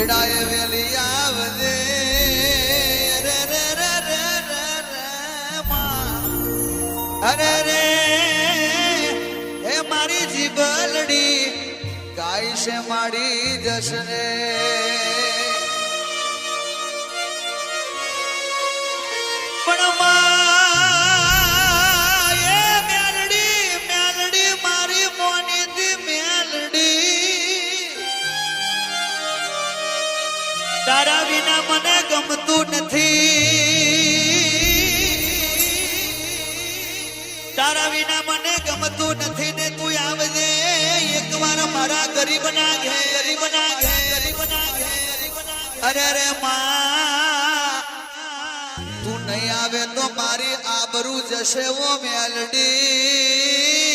વેડાએ વેલી આવજે રે રે રે રે રે રે માં અરે રે એ મારી જીબલડી કાઈ છે માડી જશને પણ માં એ મેલડી મેલડી મારી મોની દી મેલડી તારા વિના મને ગમતું નથી તારા વિના મને ગમતું નથી ને તું આવજે એકવાર મારા ગરીબના ઘેર અરે રે માં તું નહીં આવે તો મારી આબરૂ જશે ઓ મેલડી